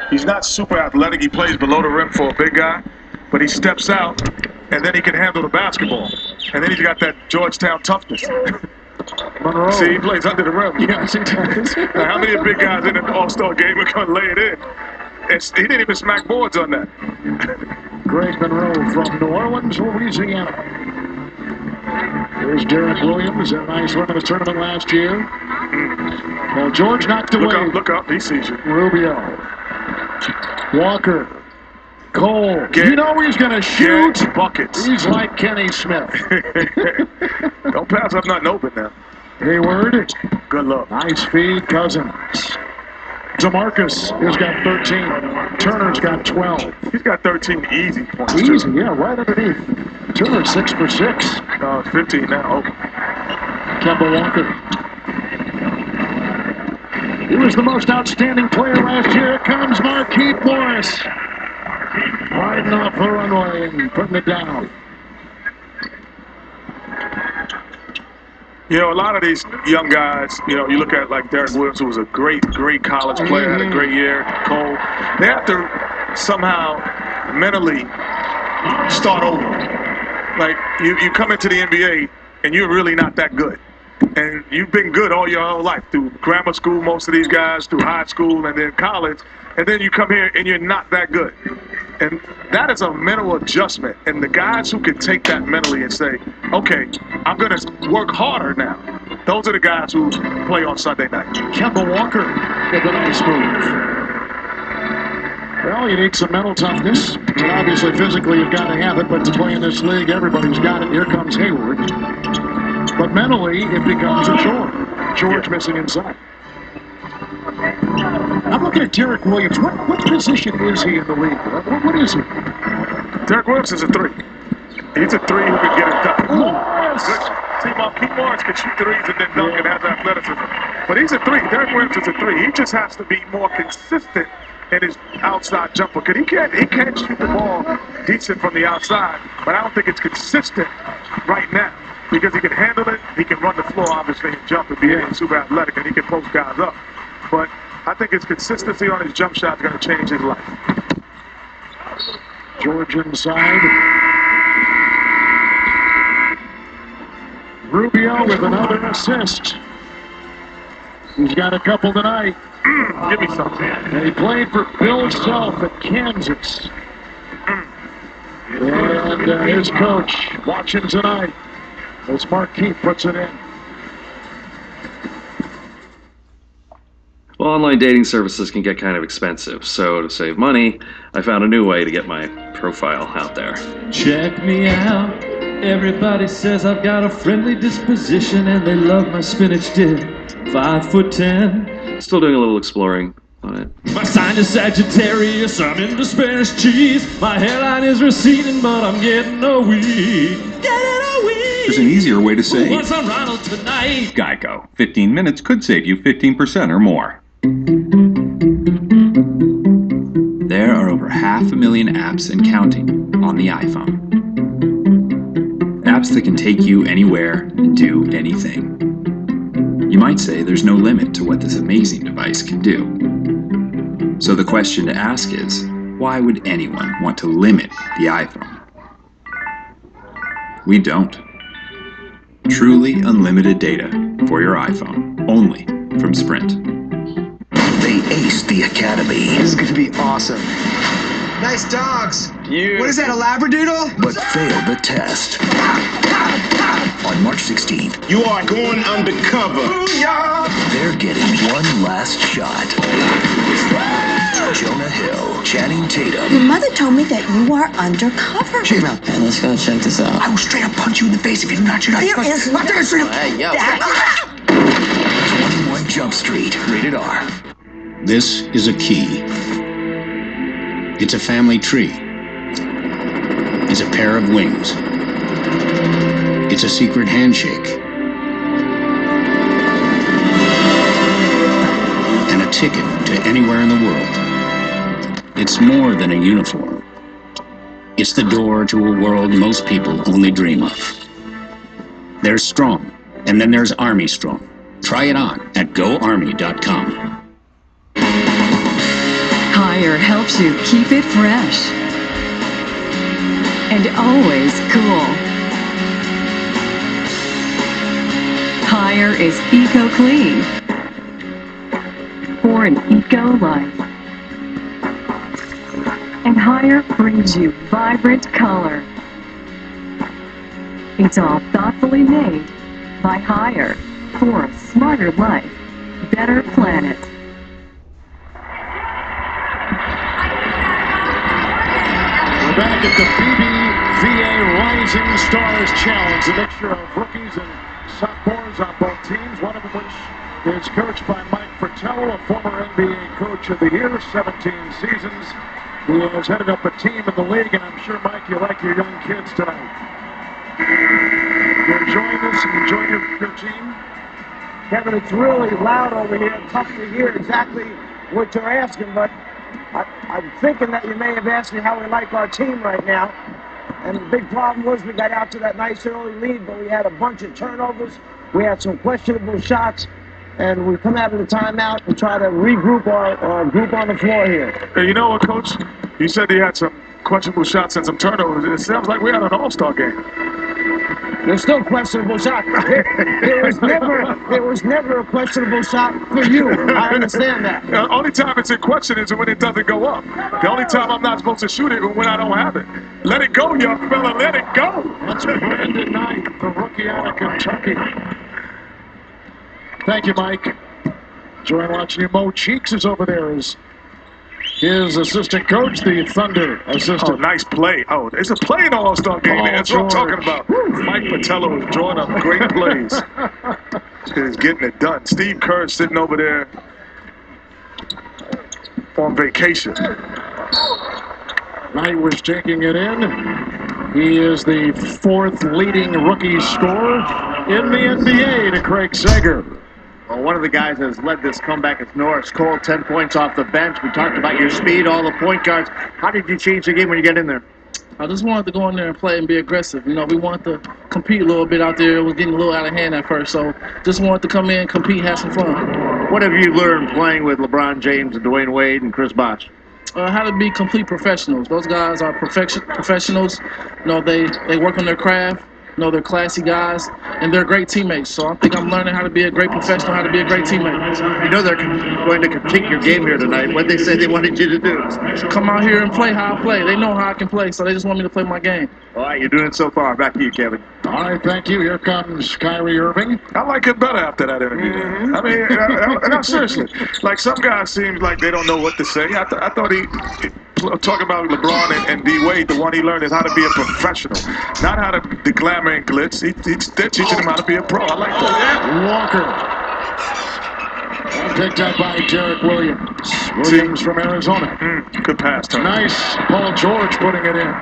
He's not super athletic. He plays below the rim for a big guy, but he steps out, and then he can handle the basketball. And then he's got that Georgetown toughness. Monroe. See, he plays under the rim. Yes, he does. Now, how many big guys in an All-Star game are going to lay it in? He didn't even smack boards on that. Greg Monroe from New Orleans, Louisiana. There's Derek Williams, a nice win in the tournament last year. Well, George knocked away. Look up, he sees you. Rubio. Walker. Cole. You know he's going to shoot. Buckets. He's like Kenny Smith. Don't pass up nothing open now. Hayward. Good luck. Nice feed, Cousins. DeMarcus has got 13. Turner's got 12. He's got 13 easy points. Easy, too. yeah, right underneath. Turner 6 for 6. It's 15 now. Open. Kemba Walker. He was the most outstanding player last year. Here comes Marquise Morris. Riding off the runway and putting it down. You know, a lot of these young guys, you know, you look at like Derek Williams, who was a great college player, had a great year. Cole, they have to somehow mentally start over. Like, you come into the NBA and you're really not that good. And you've been good all your whole life, through grammar school, most of these guys, through high school, and then college. And then you come here and you're not that good. And that is a mental adjustment. And the guys who can take that mentally and say, okay, I'm going to work harder now. Those are the guys who play on Sunday night. Kemba Walker with a nice move. Well, you need some mental toughness. And obviously, physically, you've got to have it. But to play in this league, everybody's got it. Here comes Hayward. But mentally, it becomes a chore. George missing inside. I'm looking at Derek Williams. What position is he in the league? What is he? Derek Williams is a 3. He's a 3 who can get it done. Morris. See, Marquise Morris can shoot threes and then dunk and has athleticism. But he's a 3. Derek Williams is a 3. He just has to be more consistent in his outside jumper. Because he can shoot the ball decent from the outside, but I don't think it's consistent right now. Because he can handle it, he can run the floor, obviously, and jump and be super athletic, and he can post guys up. But I think his consistency on his jump shot is going to change his life. George inside. Rubio with another assist. He's got a couple tonight. Give me something. And he played for Bill Self at Kansas. And his coach watching tonight as Marquise puts it in. Well, online dating services can get kind of expensive, so to save money, I found a new way to get my profile out there. Check me out. Everybody says I've got a friendly disposition and they love my spinach dip. 5'10". Still doing a little exploring on it. My sign is Sagittarius, I'm into Spanish cheese. My hairline is receding, but I'm getting a weed. There's an easier way to save. What's on Ronald tonight? Geico. 15 minutes could save you 15% or more. There are over 500,000 apps and counting on the iPhone. Apps that can take you anywhere and do anything. You might say there's no limit to what this amazing device can do. So the question to ask is, why would anyone want to limit the iPhone? We don't. Truly unlimited data for your iPhone, only from Sprint. They aced the academy. This is going to be awesome. Nice dogs. What is that, a Labradoodle? But failed the test. On March 16th, you are going undercover. Booyah! They're getting one last shot. Jonah Hill, Channing Tatum. Your mother told me that you are undercover. Shut your mouth. Hey, let's go check this out. I will straight up punch you in the face if you do not shoot. There is I'm gonna straight up. Hey, yo. 21 Jump Street, rated R. This is a key. It's a family tree. It's a pair of wings. It's a secret handshake. And a ticket to anywhere in the world. It's more than a uniform. It's the door to a world most people only dream of. There's Strong, and then there's Army Strong. Try it on at GoArmy.com. Hi, Higher helps you keep it fresh and always cool. Higher is eco-clean for an eco life. And Higher brings you vibrant color. It's all thoughtfully made by Higher for a smarter life, better planet. We're back at the BBVA Rising Stars Challenge, a mixture of rookies and sophomores on both teams, one of which is coached by Mike Fratello, a former NBA Coach of the Year, 17 seasons. He has headed up a team in the league, and I'm sure, Mike, you like your young kids tonight. You enjoying this? Enjoying your team? Kevin, it's really loud over here. Tough to hear exactly what you're asking, but I'm thinking that you may have asked me how we like our team right now. And the big problem was we got out to that nice early lead, but we had a bunch of turnovers. We had some questionable shots, and we come out of the timeout and try to regroup our group on the floor here. Hey, you know what, Coach? You said they had some questionable shots and some turnovers. It sounds like we had an all-star game. There's still questionable shots. There was never a questionable shot for you. I understand that. The only time it's in question is when it doesn't go up. The only time I'm not supposed to shoot it is when I don't have it. Let it go, young fella. Let it go. That's Brandon Knight, the rookie out of Kentucky. Thank you, Mike. Enjoy watching you. Mo Cheeks is over there as his assistant coach, the Thunder assistant. Oh, nice play. Oh, it's a play in the All-Star game. That's what I'm talking about. Mike Fratello is drawing up great plays. He's getting it done. Steve Kerr sitting over there on vacation. Knight was taking it in. He is the fourth leading rookie scorer in the NBA to Craig Sager. Well, one of the guys that has led this comeback is Norris Cole, 10 points off the bench. We talked about your speed, all the point guards. How did you change the game when you get in there? I just wanted to go in there and play and be aggressive. You know, we wanted to compete a little bit out there. It was getting a little out of hand at first, so just wanted to come in, compete, have some fun. What have you learned playing with LeBron James and Dwayne Wade and Chris Bosh? How to be complete professionals. Those guys are professionals. You know, they work on their craft. You know, they're classy guys, and they're great teammates. So I think I'm learning how to be a great professional, how to be a great teammate. You know they're going to critique your game here tonight. What they say they wanted you to do? Come out here and play how I play. They know how I can play, so they just want me to play my game. All right, you're doing it so far. Back to you, Kevin. All right, thank you. Here comes Kyrie Irving. I like it better after that interview. I mean, no, seriously. Like, some guys seem like they don't know what to say. I thought he talking about LeBron and D. Wade, the one he learned is how to be a professional, not how to the glamour and glitz. They're teaching him how to be a pro. I like that. Walker. Picked up by Derek Williams. Williams from Arizona. Good pass, Tony. Nice. Paul George putting it in.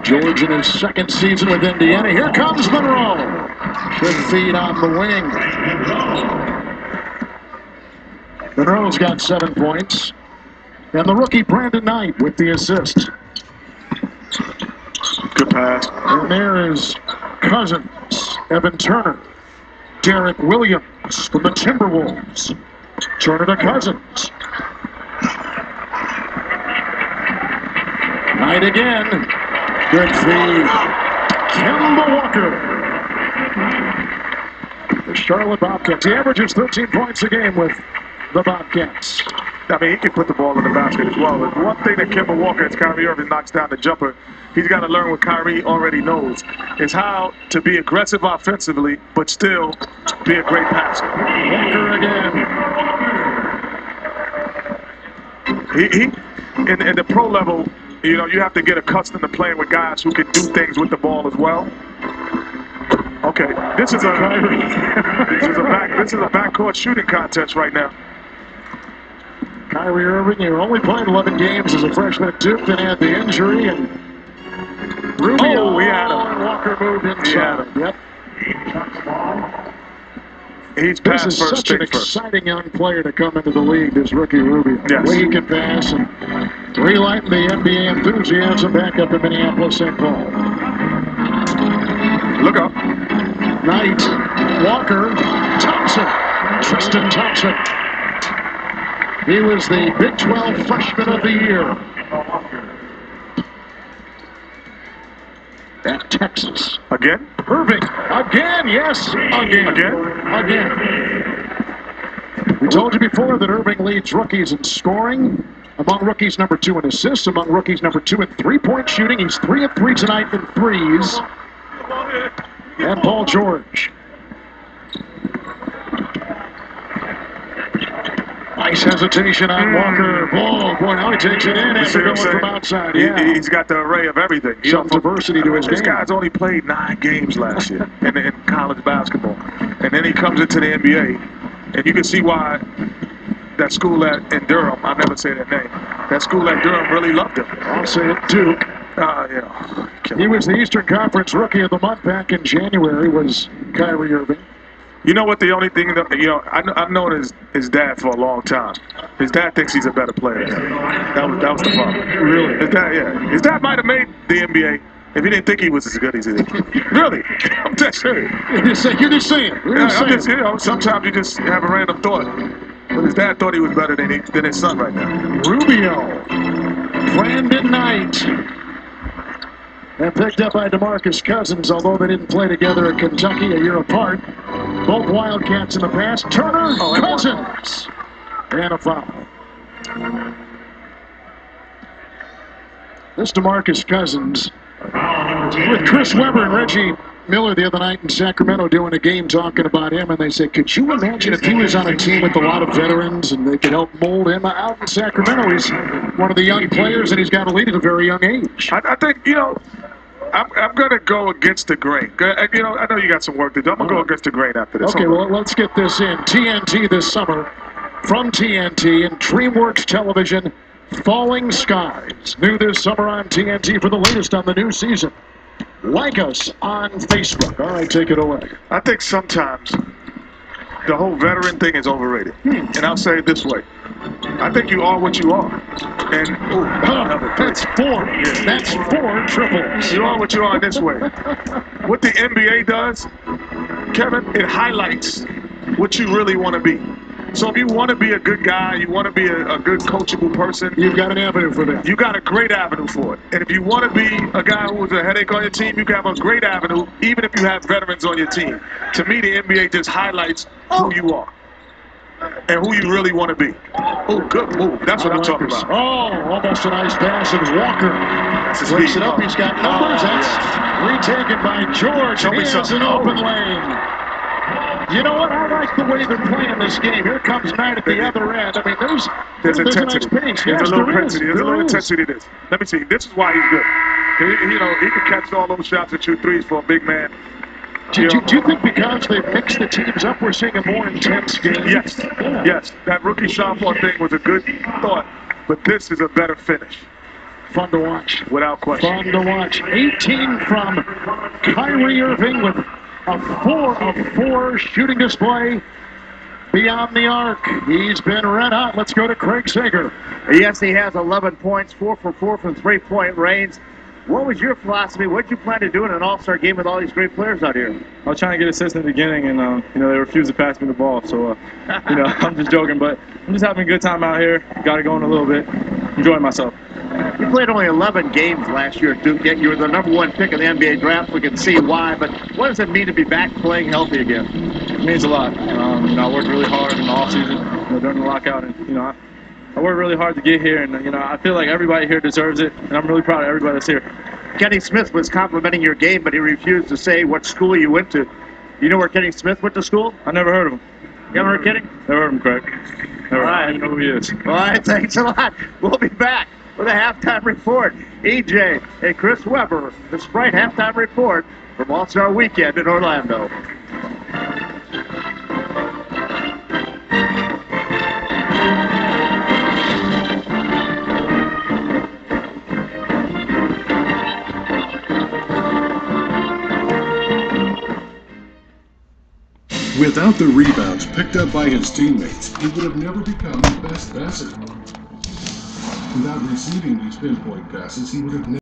George in his second season with Indiana. Here comes Monroe. Good feed on the wing. Monroe's got 7 points. And the rookie Brandon Knight with the assist. Good pass. And there is Cousins, Evan Turner, Derek Williams from the Timberwolves. Turner to Cousins. Knight again. Good feed. Kemba Walker. The Charlotte Bobcats. He averages 13 points a game with the Bobcats. I mean, he can put the ball in the basket as well. But one thing that Kemba Walker, as Kyrie Irving knocks down the jumper, he's got to learn what Kyrie already knows, is how to be aggressive offensively, but still be a great passer. Walker again. In the pro level, you know, you have to get accustomed to playing with guys who can do things with the ball as well. Okay, this is a backcourt shooting contest right now. Kyrie Irving, who only played 11 games as a freshman at Duke, then had the injury, and Rubio. Oh, he had him. And Walker moved inside. Yep. He's this is such an exciting young player to come into the league, this rookie Rubio. Yes. The way he can pass and relighting the NBA enthusiasm back up in Minneapolis, St. Paul. Look up. Knight, Walker, Thompson, Tristan Thompson. He was the Big 12 Freshman of the Year at Texas. Again? Irving. Again, yes. Again. Again? We told you before that Irving leads rookies in scoring. Among rookies, number 2 in assists. Among rookies, number 2 in three-point shooting. He's 3 of 3 tonight in threes. And Paul George. Nice hesitation on Walker. Oh, boy, now he takes it in after going from outside. Yeah. He's got the array of everything. Some diversity to his game. This guy's only played 9 games last year in college basketball. And then he comes into the NBA, and you can see why that school in Durham, I'll never say that name, that school at Durham really loved him. I'll say it, Duke. He was the Eastern Conference Rookie of the Month back in January, was Kyrie Irving. You know what? The only thing, I've known his dad for a long time. His dad thinks he's a better player than him. That was the problem. Really? His dad might have made the NBA if he didn't think he was as good as he is. Really? I'm just serious. You're just saying. Sometimes you just have a random thought. But his dad thought he was better than his son right now. Rubio. Brandon Knight. And picked up by DeMarcus Cousins, although they didn't play together at Kentucky a year apart. Both Wildcats in the past. Turner, Cousins. And a foul. This DeMarcus Cousins with Chris Webber and Reggie Miller the other night in Sacramento doing a game talking about him, and they said, could you imagine if he was on a team with a lot of veterans and they could help mold him out in Sacramento? He's one of the young players, and he's got to lead at a very young age. I think, I'm going to go against the grain. I know you got some work to do. I'm going to go against the grain after this. Okay, well, let's get this in. TNT this summer, from TNT and DreamWorks Television, Falling Skies. New this summer on TNT for the latest on the new season. Like us on Facebook. All right, take it away. I think sometimes the whole veteran thing is overrated. And I'll say it this way. I think you are what you are. And that's 4. Yeah. That's 4 triples. You are what you are this way. What the NBA does, Kevin, it highlights what you really want to be. So if you want to be a good guy, you want to be a good coachable person, you've got an avenue for that. You got a great avenue for it. And if you want to be a guy who's a headache on your team, you can have a great avenue, even if you have veterans on your team. To me, the NBA just highlights who you are and who you really want to be. Oh, good move. That's what I'm talking about. Oh, almost a nice pass of Walker. Breaks it up. He's got numbers. That's retaken by George. He has an open lane. You know what? I like the way they're playing this game. Here comes Knight at the other end. I mean, there's intensity. A nice pace. There's a little intensity. There's a little intensity to this. Let me see. This is why he's good. He can catch all those shots and shoot threes for a big man. Do you think because they've mixed the teams up, we're seeing a more intense game? Yes. Yeah. Yes. That rookie sophomore thing was a good thought, but this is a better finish. Fun to watch. Without question. Fun to watch. 18 from Kyrie Irving with a 4 of 4 shooting display beyond the arc. He's been red hot. Let's go to Craig Sager. Yes, he has 11 points, 4 for 4 from three-point range. What was your philosophy? What did you plan to do in an all-star game with all these great players out here? I was trying to get assists in the beginning, and they refused to pass me the ball. So, I'm just joking, but I'm just having a good time out here. Got it going a little bit, enjoying myself. You played only 11 games last year at Duke, yet you were the #1 pick in the NBA draft. We can see why, but what does it mean to be back playing healthy again? It means a lot. I worked really hard in the offseason, during the lockout, and I worked really hard to get here, and I feel like everybody here deserves it, and I'm really proud of everybody that's here. Kenny Smith was complimenting your game, but he refused to say what school you went to. You know where Kenny Smith went to school? I never heard of him. You ever heard Kenny? Never heard of him, Craig. Never. All right. I don't even know who he is. All right, thanks a lot. We'll be back with a halftime report. EJ and Chris Webber, the Sprite halftime report from All-Star Weekend in Orlando. Without the rebounds picked up by his teammates, he would have never become the best passer. Without receiving these pinpoint passes, he would have never